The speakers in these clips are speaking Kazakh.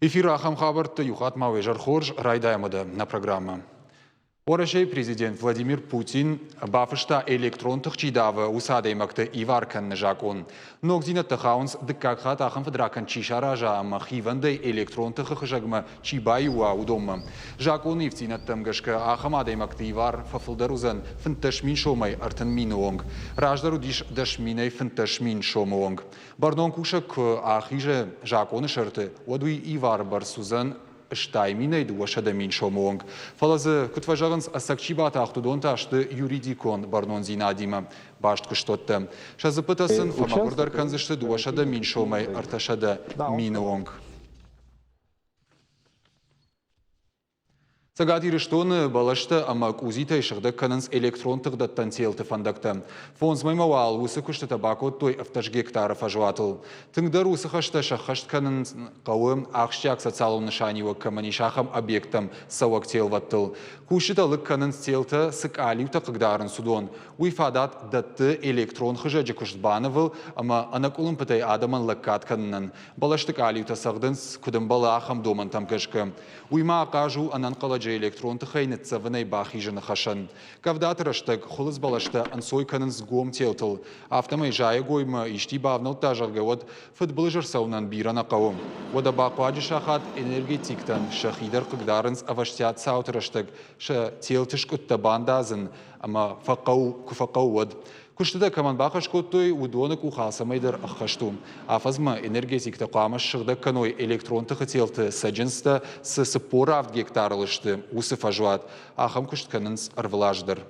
Эфир Ахам Хабарт Юхат Мауэжар Хорж Райдаймада на программа. Орашей президент Владимир Путин бафышта электронтық чидавы усадаймақты иварканны жакон. Ногдина тахаунс дыккакха тахын фадракан чишара жаама хивандай электронтық хыжагма чибайуа удомма. Жакон ивцинаттым гашка ахамадаймақты ивар фафылдарузан фынташмин шомай артын минуонг. Раждару диш дашминай фынташмин шомуонг. Бардон кушак ахиже жаконы шарты одуй ивар барсузан Штайминай дуашадамин шомонг. Фалазы кутважаганс асакчибата ахтудонта ашты юридикон барнон зинадима башт кыштотты. Шазыпытасын фамагурдар канзышты дуашадамин шомай арташада минуонг. Сагатиры штоны балашты амак узитай шыгды канынс электронтық даттан селті фандакты. Фонз маймауал усы күшті табакот той авташ гектары фажуатыл. Тыңдар усы хашты шахашт канынс қауым ақштяк социалын нышаниуы камани шахам объектам сауак телваттыл. Кушыталық канынс селті сык алиута қыгдарын судон. Уйфадат датты электрон хыжаджы күштбанывыл, ама анакулын пытай адаман лаккат канынын. Балаштык алиута сағдынс күдімбалы ахам доман там кышкы. Уйма ақажу анан қаладжы электронты хайнытса вынай бахижыны хашан. Кавдатырыштык хулыз балашты ансой канынс гом телтыл. Автомай жайы гоймы ишти бавныл тажарга вот футбол жарсаунан бирана қауым. Вода бақуаджы шахат энергетиктан шахидар қыгдарынс аваштят саутырыштык ша телтыш күтті бандазын, ама фақау вод. Күштіді каман бақыш көттой удонық ұқасамайдар аққашту. Афазма энергетикті қамыш шықты каной электронтықы телті сәджінсті сыпора авт гектарылышты усы фажуат. Ахам күшт канынс арвылаждыр.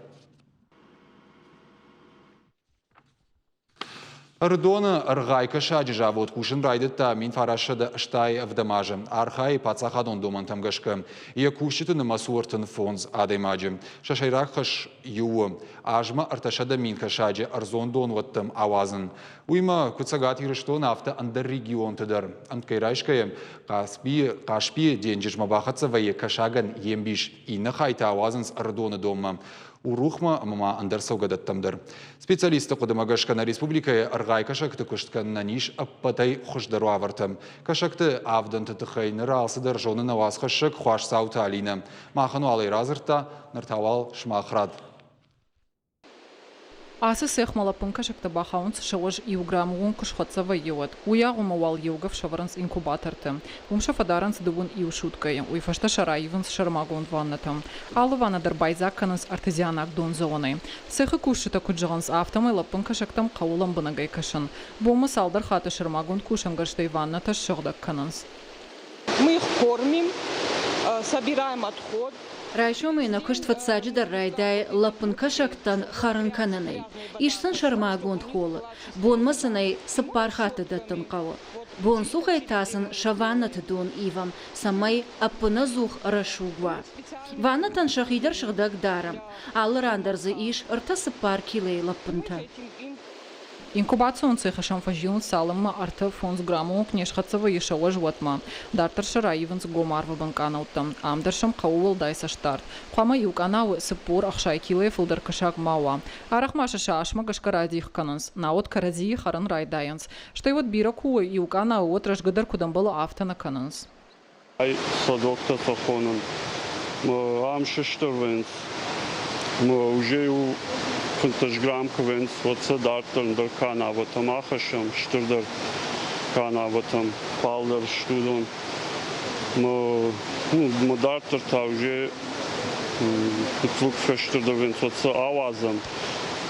Ардона аргайка шаджи жавот кушин райдетта мин фарашада штай авдамажа. Архай пацахадон доман тамгашка. Я кушиты на масуартын фонз адаймаджи. Шашайрак хаш ю. Ажма арташада мин кашаджи арзон дон ваттам авазан. Уйма куцагат ирыштон авто андер регион тыдар. Анткайрайшкая кашпи денджижма бахатса вае кашаган ембиш. И нахайта авазан с ардона дома. Урухма мама андерсаугадаттамдар. Специалисты кудымагашка на республикае аргай кашакты кушткан на ниш аппатай хушдару авартам. Кашакты авданты тыхайны ралсыдар жоны наваз хашак хуаш саута алина. Махану алай разырта нартавал шмахрад. Асы сехмалапын кашакты бахаунс шауж иуграмуун кушхатсава йод. Уягумавал йогав шаваранс инкубаторты. Умшафадаранс дубун иушуткай. Уйфашта шараиванс шармагун ваннатам. Алу ваннадар байзакканыс артезианак дон зоны. Сехы кушыта куджаганс автомай лапын кашактам каулам бынагай кашын. Бомы салдар хаты шармагун кушангарштай ванната шагдакканынс. Мы их кормим, собираем отход. Райшомы на кыштват саджидар райдай лапын кашактан харын кананай. Ишсын шармагунд холы. Бон масанай саппархаты даттын қауы. Бон сухай тасын шаваннаты дон ивам, самай аппына зух рашугва. Ваннатан шахидар шагдак дарам. Алыр андарзы иш ырта саппар килей лапынта. Инкубацион цеха шамфажиун салымма арты фонз грамму кнешхатсава ешауа жуатма. Дартар шараиванс гомарва банканауттам. Амдаршам қаулыл дайса штарт. Қама юканау сыппур ақшай килей фылдар кашак мауа. Арахмаша шашма гашкарадиих кананс. Наот карадии харан райдаянс. Штай вот бираку юканау от рашгадар кудамбала автана кананс. Ай садокта тахонан. Амшиштервенс. Уже фунтажграм квенс вот садартан дар кана вот там ахашам штурдар кана вот там палдар штудон мо дартар та уже тук фештурдар венс вот са авазам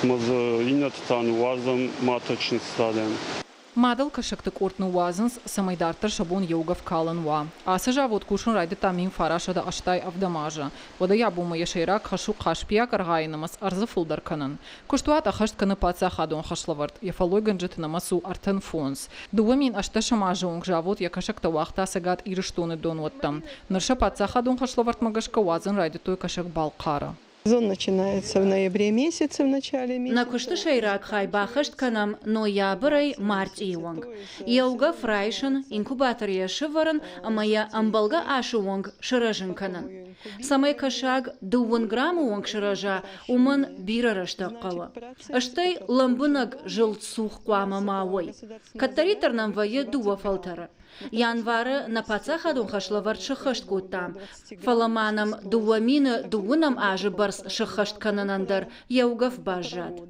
мо за инат тан уазам маточник стаден. Мадал кашакты кортну вазынс самайдартар шабон йогав каланва. Асажа вот кушун райды тамин фарашада аштай авдамажа. Вода ябума яшайрак хашу кашпия каргайнамас арзы фулдар канан. Куштуат ахашт каны паца хадон хашлаварт. Яфалой ганджет намасу артен фонс. Дуамин ашта шамажа онг жавот якашакта вахта сагат ирыштоны дон ваттам. Нарша паца хадон хашлаварт магашка вазын райды той кашак балкара. Сезон начинается в ноябре месяце, в начале месяца. На кушты шайрак хай бахашт канам ноябрай март июнг. Яуга фрайшен инкубатор яшываран, а моя амбалга ашувонг ширажен канан. Самай кашаг 2 грамму вонг шиража уман бирарашта Аштай ламбунаг жыл сух куама мауай. Каттаритар нам вае дува фалтара. Январы на пацахадун хашлавар шыхышт кутта. Фаламанам дуамины дуунам ажы барс шыхышт кананандар яугав бажат.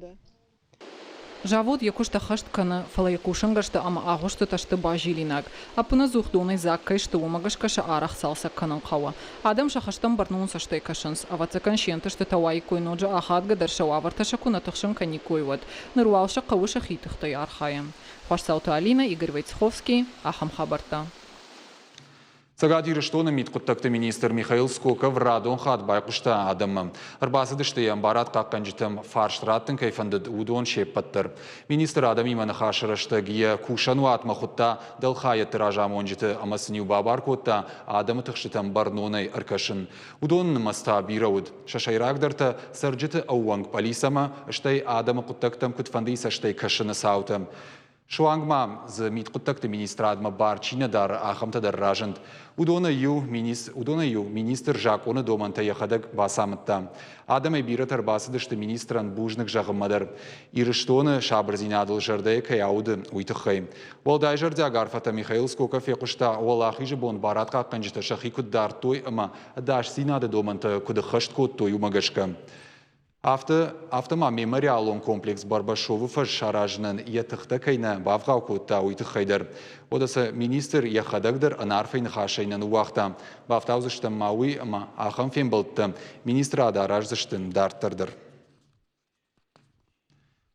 Жавод якушта хашт кана фала якушангашта ама агушта ташты бажилинак. Апына зухдуны заккай шты умагашкаша арах салса канан қава. Адам шахаштан барнун саштай кашынс. Авацакан шенты шты тавай койноджа ахат гадар шававарташа кунатықшын кани койват. Нырвалша қавыша хитыхтай архаям. Пашсауты Алина, Игорь Войцеховский, Ахам Хабарта. Цагат юриштона миткуттакты министр Михаил Скоков радон хат байқушта адамы. Арбасыдыштыям барат қаққанжытым фарштраттын кайфандыд удон шеппаттыр. Министр адам иманы хашырышты гия кушану атмахутта дылхайы тиражам онжыты амасыню бабар котта адамы тұқшытым барноной аркашын. Удон маста бирауд. Шашайрагдырты саржыты ауанг полисамаыштай адамы құттактым күтфандыйса штай кашыны саутым. Шуангма за миткуттакты министр адма барчина дар ахамта дар ражент. Удона ю министр Жак оны доманта яхадак басамытта. Адам бират арбасыдышты министран бужнық жағымадар. Ирыштоны шабырзинадыл жырдай каяуды уйтықхай. Волдай жырдя гарфата Михаил Скоков якушта олахи жыбон барат қаққанжыта шахи куддар той ама даш синады доманта куды хышт код той умагашка. Автома мемориалон комплекс Барбашову фашаражнын етіқті кайна бавғау көтті уйтықхайдар. Одасы министр яхадагдыр анарфейн хашайнын уақта. Бафтаузыштын мауи ама ахам фен болтты. Министр адаражзыштын дарттырдыр.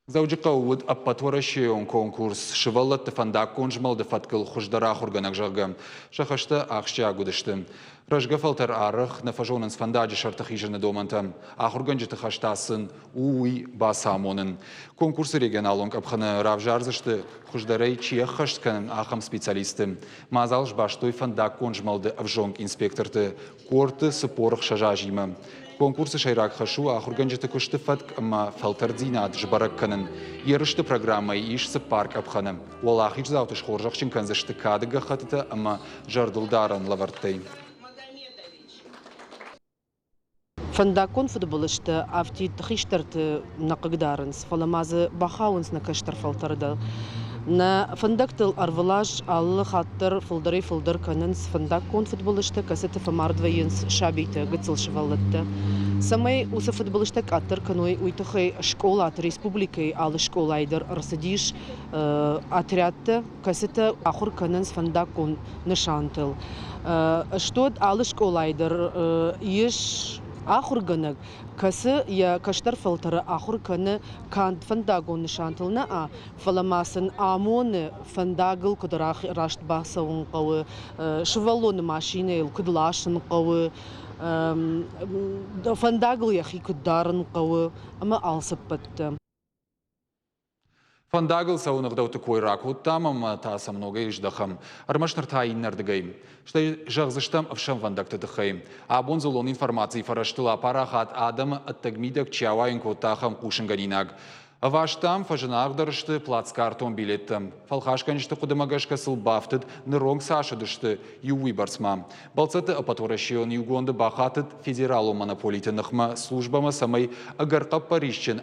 Заужыққа уыд аппатуарашион конкурс шываллатты фандак конжмалды фаткыл хұждарақ ұрганақ жағы. Шақашты ақшча агудышты. Рожга фалтар арых на фажонын сфандаджи шартах ижерны доманта. Ахурганжыты хаштасын уй басамонын. Конкурсы регионалонг абханы равжарзышты хұждарай чиях хаштканын ахам специалисты. Мазалж баштой фандак конжмалды авжонг инспекторты. Корты сыпорых шажажимы. Конкурсы шайрак хашу ахурганжыты күшті фатк ама фалтардзинат жбарак канын. Ерышты программай ишсы парк абханы. Олахич заутыш хоржақшын канзышты кадыга хатыты ама жардылдаран лавартай. Фандакон футболышты авти тхиштарты нақыгдарынс, фаламазы бахауынс на каштар фалтарды. На фандактыл арвалаж аллы хаттыр фылдыр канынс фандакон футболышты касеты фамардвайынс шабиты гыцыл шывалытты. Самай усы футболышты каттыр каной уйтыхай школа от республикой аллы школайдыр рассадиш отрядты касеты ахур канынс фандакон нышантыл. Что аллы школайдыр еш ахурганак касы я каштар фалтары ахурканы кант фандагон нишантылна а фаламасын амоны фандагыл кудрах рашт басавун қауы шывалоны машины кудлашын қауы фандагыл яхи куддарын қауы ама алсып бітті. Фандагыл сауынығдауты койрақ ұттам, ама таса много еждақым. Армашнар тайыннардығайым. Штай жағзыштам авшам фандакты дықайым. Абон золон информации фараштыла парахат адамы аттагмидак чауайын көттақым қушынганинаг. Ваштам фажынағдарышты плацкартон билеттім. Фалхашканышты құдымагашка сылбафтыд ныронг сашыдышты юуи барсма. Балцаты апатурашион югонды бақатыд федералу монополиты нықма службама самай агарқап паришчен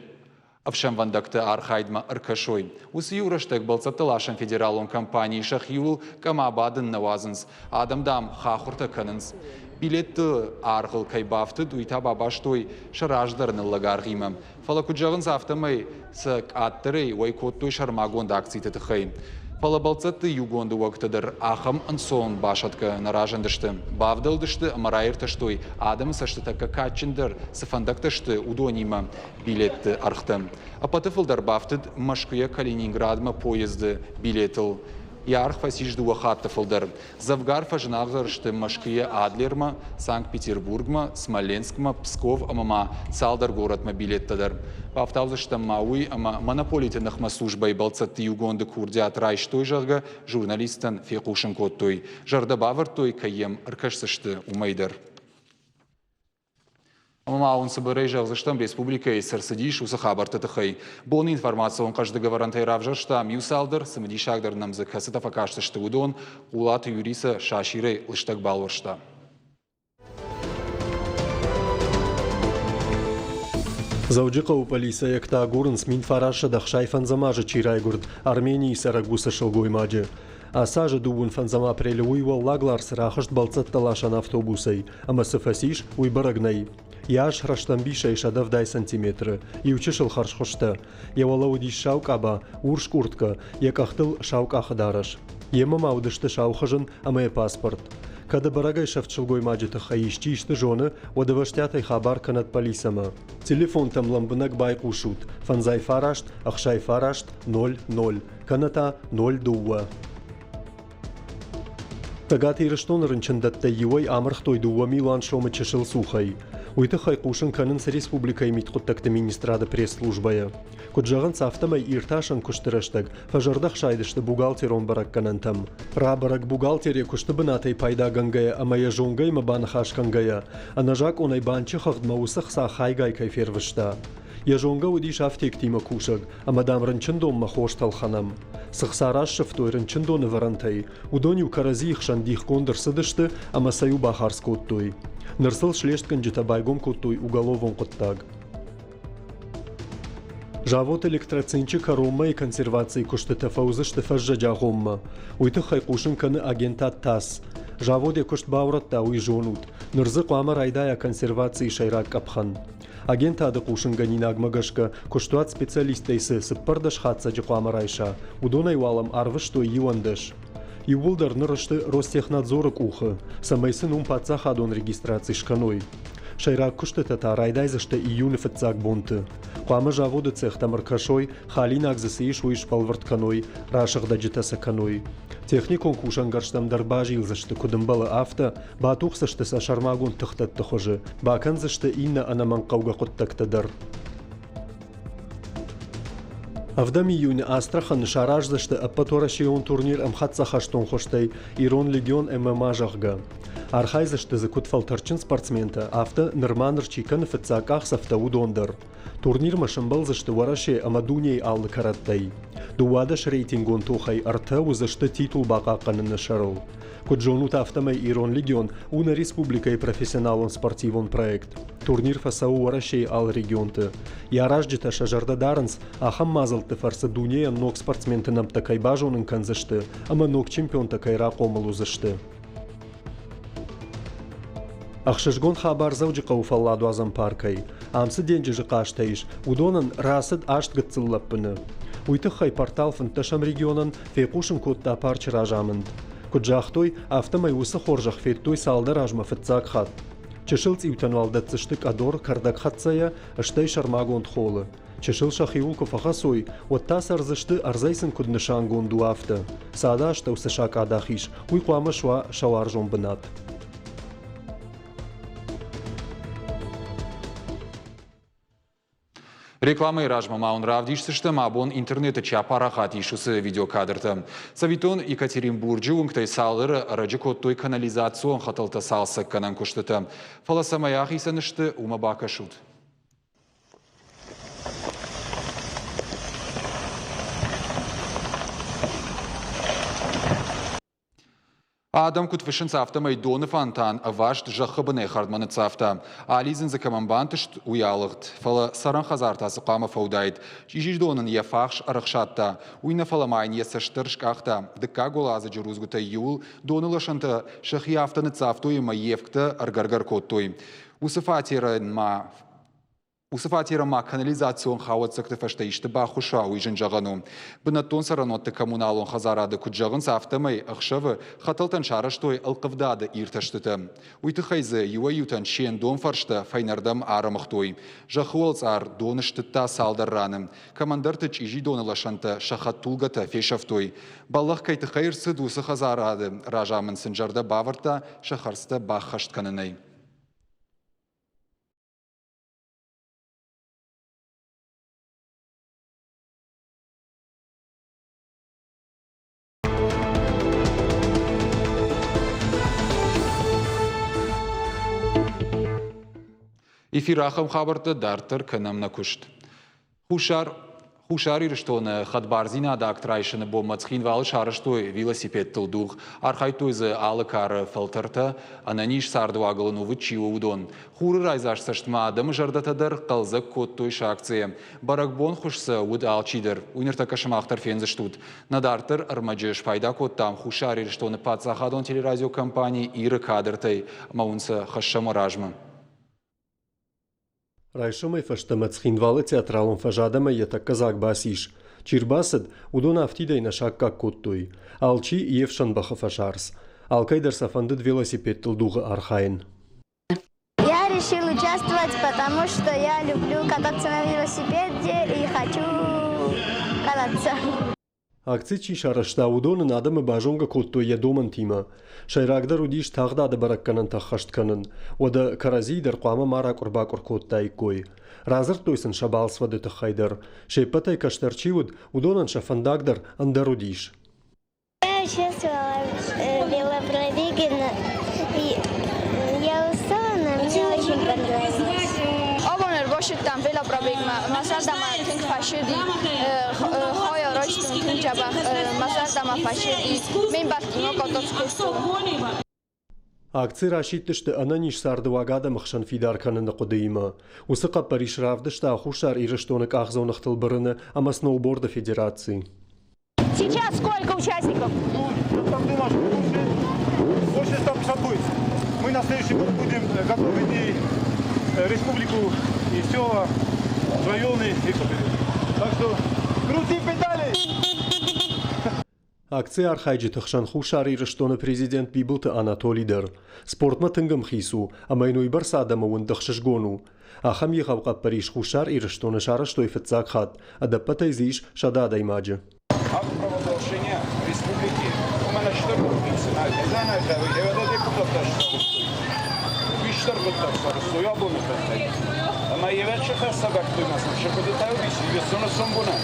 Авшам вандакты архайдма аркашой. Усы юраштек балцаты лашан федералон компании шахиул камабадын навазынс. Адамдам хахурта канынс. Билетті арғыл кайбафты дуйта бабаштой шараждарны лагарғимам. Фалакуджағынс автомай сак аттыры уайкоттой шармагонда акциты тыхай. Фалабалцаты югонды уақтыдыр ахам ансон башатка наражандышты. Бавдалдышты амарайыртыштой адам саштыта какачындыр сыфандактышты удонима билетті архты. Апатыфылдар бафтыд Машкуя Калининградма поезды билетыл. Ярх фасижды уахатты фылдар. Завгар фажынағзарышты Машкуя Адлерма, Санкт-Петербургма, Смоленскма, Псков амама салдар городма билеттадыр. Павтавзышты мауи ама монополитенахма службай балцаты югонды курдят райштой жарга журналистан фекушын коттой. Жарда бавыртой каем аркашсышты умайдар. Амамаун сабырай жағзыштам республика сарсадиш усы хабарты тыхай. Боны информацион кажды говорантай равжаштам юсалдар, самадишагдар намзы касыта факаштышты удон, улаты юриса шаширай лыштак балваршта. Зауджилка у полиса якта гурнс мин фараша дахшайфан замажа чирайгурд Армении сарагуса шелгой маджи. Асажа дубун фанзама апрелевуй валлаглар сырахышт балцат талашан автобусей, ама сыфасиш уй барагнай. Яш раштамбиша ишадав дай сантиметры, и учишил харшхошта. Явалаудиш шаукаба, урш куртка, якахтыл шауках дараш. Ема маудышты шаухажын, ама паспорт. Когда барагай шавчылгой маджита хаишчи ишты жоны, одаваштятай хабар канат полисама. Телефон там ламбынак байкушут, фанзай фарашт, ахшай фарашт 00, каната 02. Тагат ирыштон рынчындатта юай амрхтой дуа Милан шома чешил сухай. Уйты хайкушын канынс республикай митқуттакты министрада пресс-службая. Куджаган сафтамай ирташан куштырыштаг, фажардах шайдышты бухгалтерон барак канантам. Рабарак бухгалтере кушты бынатай пайда гангая, амая жонгай мабанахаш кангая, а нажак онай банчы хагдма усах са хайгай кайфервышта. Я жонга удиш афтек тима кушаг, а мадам рынчындон махоштал ханам. Сахсараш шафтой рынчындоны варантай, удоню карази их шандих кондыр сыдышты, а масаю бахарскоттой. Нарсыл шлешткан житабайгом коттой уголовон коттаг. Жавот электроценчи каромма и консервации куштыта фаузышты фажжаджа гомма. Уйты хайкушын каны агента ТАСС. Жаводе кушт бауратта уй жонут. Нырзы қуама райдая консервации шайрак капхан. Агента ады кушын ганинаг магашка куштуат специалистейсы сыппардаш хатса жықуама райша. Удонай валам арвышто юандыш. Ювулдар нырышты Ростехнадзоры ухы. Самайсын патса хадон регистрации шканой. Шайрак куштыта райдайзышты июны фытцак бунты. Қуамы жаводы цехта маркашой, халинак засыйш уйш палвартканой, рашығда житасаканой. Техникон кушан гарштамдар бажилзышты кудымбалы авто, батухсышты сашармагун тықтатты хожы, баканзышты инна анаман қауға құттактыдар. Авдам июне Астрахан шараждышты аппаторашион турнир амхатса хаштон хоштай Ирон Легион ММА жағға. Архайзышты зыкут фалтарчин спортсмента авто нырманыр чикан фыцаках сафтау дондар. Турнир машымбалзышты вараше амадуней аллы караттай. Дуадаш рейтингон тухай арта узышты титул бақақанын шарыл. Куджонут автомай Ирон Легион уна республика и профессионалон спортивон проект. Турнир фасау варашей ал регионты. Яражджита шажарда дарынс, ахам мазалты фарса дунея ног спортсменты нам такай бажонын канзышты, ама ног чемпион такай рақомыл узышты. Ахшышгон хабар завджи қауфалладу азам паркай. Амсы денджи жықаштайш, удонын расыд ашт гыцыллаппыны. Уйтықхай портал фынташам регионын фейқушын кодта парчы ражамынд. Куджахтой автомай усы хоржах феттой салда ражма фытцак хат. Чешылц иутанвалдатсыштык адор кардак хатсая аштай шармагон тхолы. Чешыл шахиулков ахасой, отта сарзышты арзайсын куднышан гонду авто. Сада ашта усышак адахиш, уйқуама шва шаваржон бынат. Реклама и ражма маун равдишсышты мабон интернеты чапара хатишусы видеокадрты. Савитон Екатеринбурджи унгтай салыры раджи коттой канализацион хаталта салсы канан куштыты. Фаласамаях исанышты умабака шут. Адам кутвышын цафта майдоны фантан, вашт жахыбыны хардманы цафта. Ализин за комамбантышт уялығд. Фала саран хазартасы қамы фаудайд. Чижидонын ефахш арықшатта. Уйна фаламайн есаштыршқақта. Дыкка голазы жырузгута юл, донылышынты шахияфтаны цафтуй ма евкті аргаргар коттуй. Усыфатира ма канализацион хауатсыкты фаштаишты бахуша уйжын жағану. Бынаттон саранотты коммуналон хазарады күджағын сафтамай ақшавы хаталтан шараштой алқывдады ирташтыты. Уйты хайзы юа ютан шен дон фаршты файнардам арымықтой. Жахуалц ар доныштытта салдарраным. Командарты чижи донылашанты шахат тулгата фешафтой. Баллах кайты хайырсы дусы хазарады. Ражамын сынжарда баварта шахарсты бахаштканынай. Эфир ахым хабарты дартыр кынамна күшт. Хушари рыштоны хадбарзина да актрайшыны боммацхин валы шарыштой велосипед тылдух. Архайтойзы алы кары фылтырты, ананиш сардуагылыну вычиу удон. Хуры райзаш саштма адымы жардатадыр қалзық кодтой шакция. Баракбон хушсы уд алчидыр. Уйнырта кашымақтар фензыштуд. Надартыр армаджыш пайда кодтам хушари рыштоны пацахадон телерадиокомпании иры кадртай. Маунсы хашшамаражмы. Райшымай фаштамацхинвалы театралын фажадама ета казак басиш. Чирбасыд удон автидей на шаг как кодтой. Алчи евшан баха фашарс. Алкайдар сафандыд велосипед тылдуга архайн. Я решил участвовать, потому что я люблю кататься на велосипеде и хочу кататься. Акцичи шарашта удонын адымы бажонга кодтой едоман тима. Шайрагдар удиш тағда ады баракканын таққаштканын. Ода каразийдар қуама мара құрбақыр кодтай кой. Разыр тойсын шабалсвады тақайдар. Шейпатай каштарчивуд удонын шафандагдар андар удиш. Я участвовала в велопробеге, и я устала, но мне очень понравилось. باشد تام велопробег مثلا دم تنگ فشدی های راشتون تنگ جبه مثلا دم فشدی من باتونو کاتوس کوستو Акци рашиттышты ананиш сардуагада махшан фидарканын қудыйма. Усықа Париж равдышта хушар ирыштонық ахзонық тылбырыны ама сноуборда федерации. Сейчас сколько участников? Там думаешь, больше 150 будет. Мы на следующий год будем готовить и республику, и села, районы. Так что крути педали! Акция архайджи тахшан хушар ирыштоны президент бибылты Анатолийдер. Спортма тынгым хису, амайнуй барсадама ундахшышгону. Ахам ехавқа Париж хушар ирыштоны шарыштой фетцакхат, адаппатай зиш шадада имаджи. Акт правоотношения республики. У меня 4 пенсионеров. Не знаю, это депутат даже. Виштер депутат, я буду говорить. Ama yevçe sabah duymasın. Şekilde tabii bir sonu sonbuna.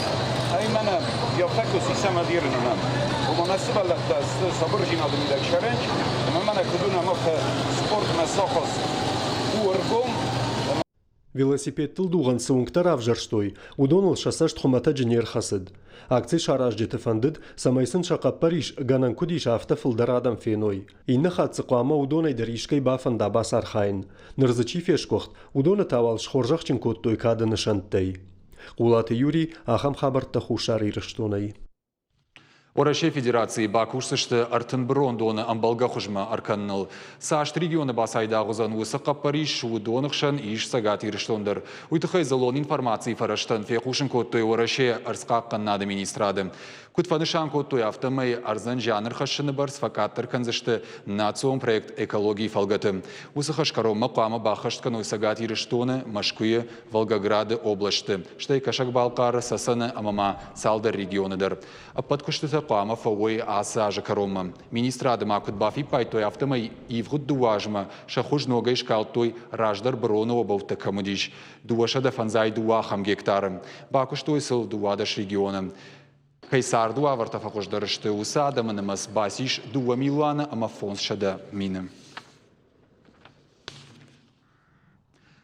Aynen ya fakir sistem adirinin. Bu nasıl balakta sabır cinadı bir dakikarenç. Ama bana kuduna mok sport mesafos. Uğurgum. Велосипед тылдуған сауңктар авжарштой, удоныл шасаш тхумата дженер хасыд. Акций шараж джеті фандыд, самайсын шақа Париж ганан кудиш афта фылдар адам феной. Инна хатсы қуама удонай даришкай бафанда бас архайн. Нырзычи фешкохт, удоны тавал шхоржақчин кодтой кады нышанттай. Қулаты Юрий ахам хабарта хушар ирыштонай. Орашей Федерации Бакушсышты Артынбырон доны амбалга хужма арканныл. Сашт регионы басайда ғызан ұсыққа Париж шу донықшан иш сагат ирыштондыр. Уйтықай залон информации фараштан феқушын кодтой Орашей арсқаққан нады министрады. Кутфанышан кодтой автомай арзан жанр хашыны бар сфакаттыр канзышты национ проект экологии фалгаты. Усықашкаро мақамы бақышткан ұсагат ирыштоны Машкуе, Волгограды облашты. Штай кашак балқары сасаны амама салдар регионыдыр. Аппаткушты Қуама фауой аса ажакарома. Министрады макут бафи пайтой автомай ивгуд дуажма, шахуж ногай шкалтой раждар брону обовта камудиш. Дуашада фанзай дуахам гектарам. Бакуштой сыл дуадаш региона. Кайсар дуаварта факушдарышты усада манамас басиш дуа милуана амафонс шада миным.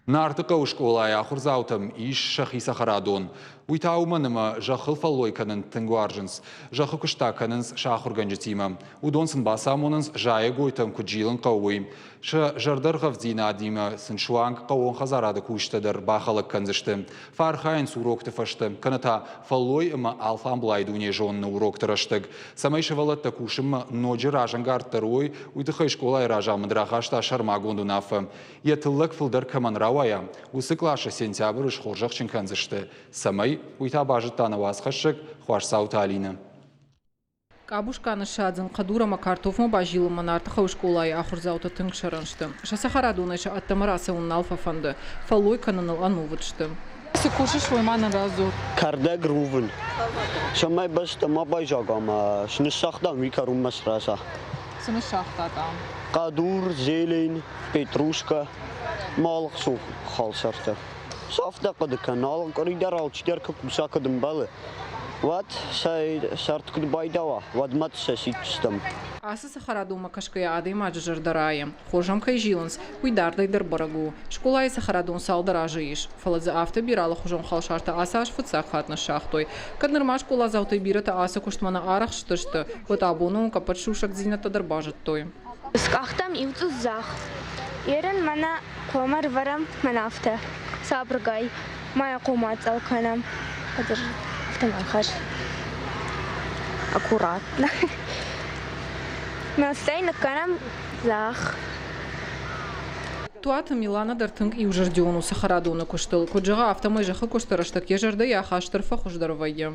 Нартыка ушколай ахурзаутам иш шахиса харадон. Уйтауманыма жахыл фаллой канын тынгуаржынс, жахы кушта канынс шахурганжетима. Удонсын басамонынс жая гойтам куджилын қауой. Жардар ғавдина адима сыншуанг қауон хазарады куштадыр бахалық канзышты. Фархайын сурокты фашты. Каната фаллой ыма алфамблайды уне жонны уроктырыштыг. Самай шывалатта кушымма ноджи ражангарттарой уйтықай школай ражамыдрахашта шармагонду нафы. Етыллық фылдар каманрауая. Усыклашы сентябрь шхоржақчын канзышты. Самай уйта бажыттаны васқашык хуашсаута алина. Кабушканы шадзын қадурама картофма бажилыма нартыха ушколай ахурзаута тынг шараншты. Шасахарадунайша аттамарасы унна алфафанды. Фалой кананыл анувыдшты. Сыкуши швойманы разу. Карда грувын. Шамай баста мабай жагама. Шнышахтан викарум масраса. Сынышахта там. Кадур, зелень, петрушка. Малых сух халсарта. Сафта кады канал, коридор алчтер капусака дымбалы. Вот шарт кудбайдава, вот мат соситстам. Асы Сахарадума кашкая ады маджар дарая. Хожам кайжиланс, уйдардай дарбарагу. Школа и Сахарадун салдаражиш. Фаладза авто бирала хожам халшарта асаш фуцак хатна шахтой. Каднырма школа заутай бирата аса куштмана арах штышты. Вот абону капатшушак зината дарбажат той. Скахтам и зах. Ерен мана комар варам манафта. Сабргай. Моя комат алканам. Подержи. Автомахаш. Аккуратно. Мелстейна канам зах. Туата Милана дартынг и ужардиону Сахарадуна куштыл. Куджага автомайжаха куштараштак ежарда яха штырфа хуждарвайя.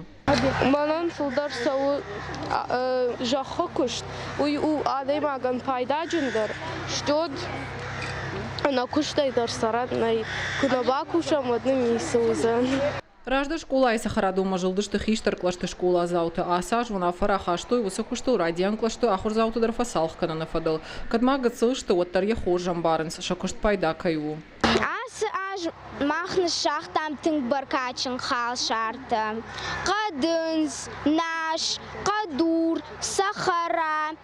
Манан фулдар сау жаха кушт. Уй у адаймаган пайдажындар. Штод на куштайдар саратнай. Кунаба кушам одним мисузан. Ражда школа и Сахарадума жылдышты хиштар клашты школа заута асаж вона фараха штой высокуштыл радиан клашты ахур заута дарфа салхкана нафадыл. Кадмага цылшты оттар яхожам барынс шакушт пайда каю. Аж махны шахтам тынг баркачин хал шарта. Кадынс, наш, кадур, Сахара,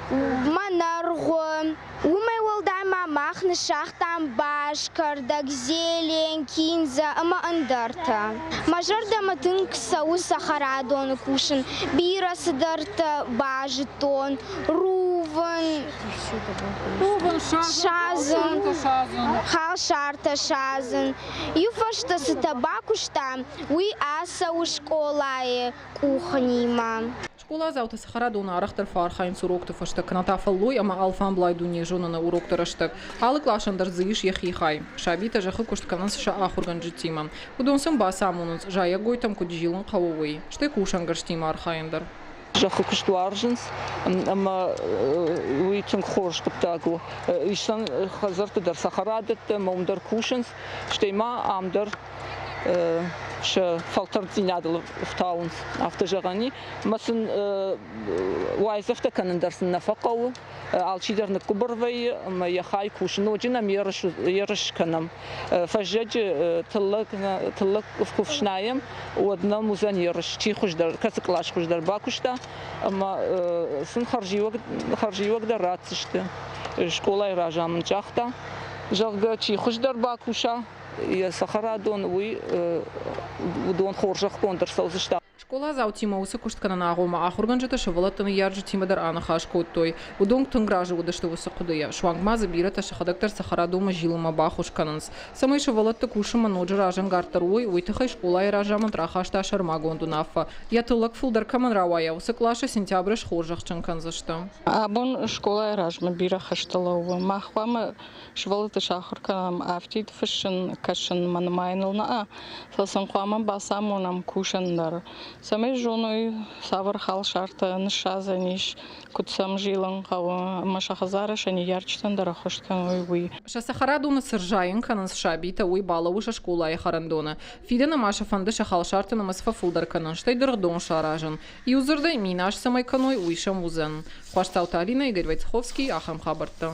Манарго. Умай волдайма махны шахтам баш, кардак, зелень, кинза, ама андарта. Мажарда матынг сау Сахарадон кушин, бира садарта бажитон, руван, шазан, хал шарта шазан. Юфашта с табакушта, уи аса у школае кухнима. Школа заута Сахарадуна арахтар фархайн сурокты фашта канатафа лой ама алфан блайдуне жонана уроктараштак. Алы клашандар зыиш яхихай. Шабита жахы куштканас ша ахурган житима. Удонсын баса амунус жая гойтам куджилын қауауи. Штай кушангар штима архайндар. Жахы куштуаржынс, ама уйчын хорш кыптагу. Ишсан хазарты дар Сахарадетте, маумдар кушынс, штейма амдар ша фалтар зинадыл фтаунс автожагани. Масын уайзафта канандарсын нафақау, алчидарны кубарвай, ма яхай кушын, оджинам ерыш канам. Фажаджи тыллык вкувшнаем, одна музан ерыш, чи хуждар, касыклаш хуждар бакушта, ама сын харживак да рацышты. Школа и ражамын чахта, жалга чи хуждар бакуша, и Сахарадон уй удон хоржах контр саузышта. Школа заутима усы кушткана нагома ахурган жата шавалатаны яржы тимадар анаха шкоттой. Удон тынгражы удашты усы кудыя. Швангмазы бирата шахадактар Сахарадума жилыма бахушкананс. Самай шавалатты кушыма ноджы ражан гартаруй уйтыхай школа и ражаман трахашта шармагонду нафа. Ятылак фулдар каман равая усы клаша сентябрыш хоржах чанканзашта. Абон школа и ражма бира хашталова. Махвама швалаты шахурканам афтит фышын кашын манмайнылна. Сасанқуаман басамонам кушандар. Самой женой савар хал шарта ншаза ниш кутсам жилан кау машахазара шани ярчтан дарахошткан уй. Сахарадуна сержаин канан шабита уй бала уша школа и харандона. Фидена маша фанда шахал шарта на масфа фулдар канан штай дырдон шаражан. И узырдай минаш самой каной уйшам узен. Хваштаута Алина, Игорь Войцеховский, Ахам Хабарта.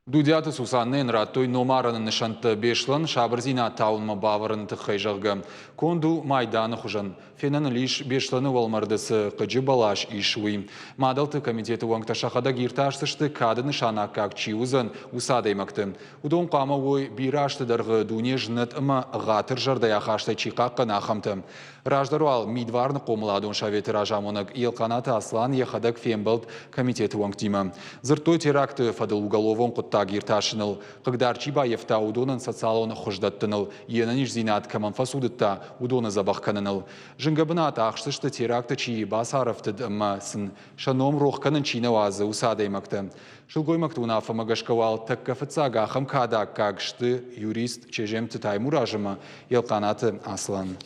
Дудяты Сусаннен раттой номараны нышанты бешлан шабырзина таунма баварын тыхайжағғы. Конду майданы хужан. Фенан лиш бешланы валмардысы қыжы балаш ишуи. Мадалты комитеті уаңта шақада гирташсышты кады нышана как чиузан усадаймақты. Удон қама ой бирашты дарғы дуне жнат ыма ғатыр жардая қаштай чиқаққа нахамты. Раждару ал мидварны қомыладун шаветі ражамонық елқанаты аслан ехадак фембалт комитеті уаңтима. Зыртой теракты фадыл уголовон құттаг ирташыныл. Қығдар Чибаевта удонын социалоны хұждаттыныл. Енаниш зинат каманфасудытта удоны забаққаныныл. Жыңгабынат ақшышты теракты чии басаровты дымасын. Шаном роққанын чина вазы усадаймақты. Шылгоймақты унафама гашкавал таккафыцага хамкада кагшты юрист чежемті таймуражыма елқанаты аслан.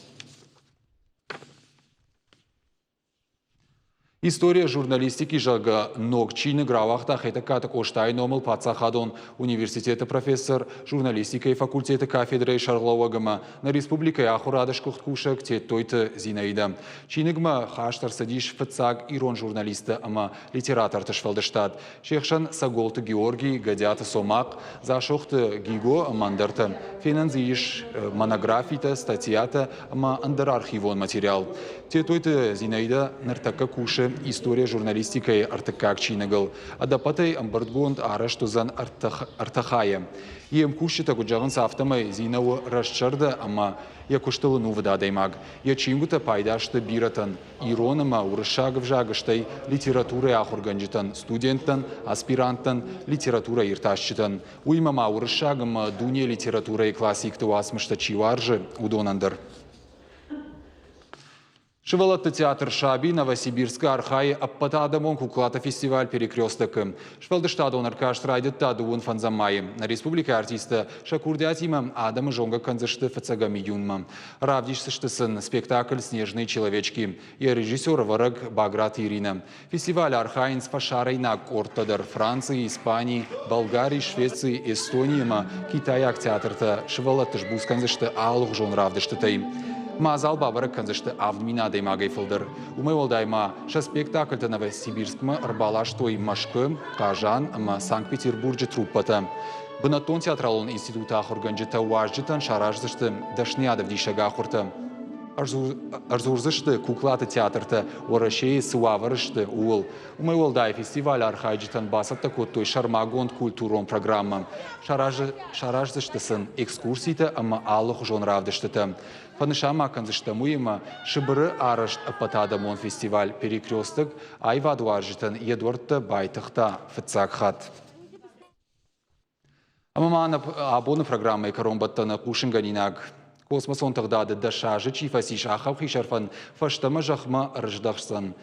История журналистики жага ногчины гравахта хетаката коштай номал пацахадон университета профессор журналистика и факультета кафедры шарлауагама на республика Ахурадыш кухткушак те тойта Зинаида. Чинигма хаштар садиш фацаг ирон журналиста ама литератор ташфалдаштад. Шехшан Саголта Георгий гадята сомак зашохта гиго мандарта. Финанзиш монографита статьята ама андер архивон материал. Те тойта Зинаида нартака куша история журналистика и артакак чинагал. Адапатай амбардгонд араштузан артахая. Ием кушета гуджаван сафтамай зинау расчарда ама я куштала нувда даймаг. Я чингута пайдашта биратан. Иронама уршагов жагаштай литература ахурганджитан. Студентан, аспирантан, литература ирташчитан. Уймама уршагам дуния литература и классик туасмышта чиваржи удонандар. Шевалатта театр Шаби, Новосибирска, Архай, Аппатадамон, Куклата фестиваль перекресток. Швалдыштадон Аркаш райдет Тадуун Фанзамай. На республике артиста Шакурдятима Адама Жонга Канзашты Фацагами Юнма. Равдишсыштысын спектакль «Снежные человечки» и режиссер Вараг Баграт Ирина. Фестиваль Архайн с Фашарой на Кортадар Франции, Испании, Болгарии, Швеции, Эстонии, Китая театрта Шевалатта Жбус Канзашты Алух Жон Равдыштытай. Мазал бабара канзашты авдмина даймагай фылдыр. Умай олдайма ша спектакльта Новосибирскма рбалаш той Машкы, Кажан, Санкт-Петербурге труппата. Бынатон театралон института ахурганджита уажджитан шараждышты дашниадов дишага ахурта. Арзурзышты куклата театрта орашей суаварышты уыл. Умай олдай фестиваль архайджитан басатта коттой шармагонд культурон программа. Шараждыштысын экскурсийта ама аллах жон равдыштыта. Панышама канзыштамуема шыбыры арышт апатадамон фестиваль перекресток айвадуаржитан едуартта байтыхта фыцакхат. Амамана абоны программы коромбаттана кушинганинаг. Космосон тагдады дашажы чифаси шахав хишарфан фаштама жахма рждахсан.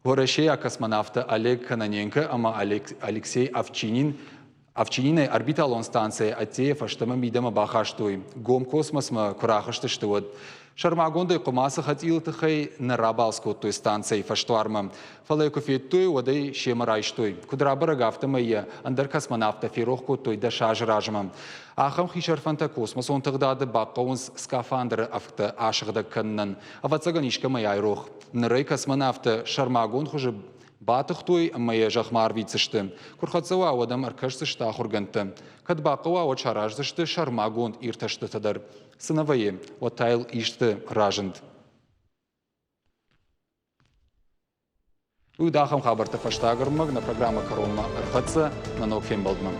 Горашея космонавта Олег Каноненко ама Алексей Овчинина орбиталон станция Атея фаштама мидама бахаштой. Гом космосма курахаштыштывод. Шармагондай кумаса хатилтыхай на рабалско той станции фаштуарма. Фалайкофеттой водай шемарайштой. Кудрабара гафтамая андер космонавта ферохко той дашаж ражма. Ахам хишарфанта космос он тагдады баққауынс скафандры афта ашығда кыннан. Авацаганишка май айрох. Нырай космонавта Шармагон хуже батық той мая жақмар вицышты. Курхатсава ауадам аркашсышты ахурганты. Кадбақыва о чараждышты Шармагон ирташты тадар. Сыновые отайл ишты ражынд. Уйдахам хабарта фаштагырмаг на программа Коронма Архатса на Нокфем Балдман.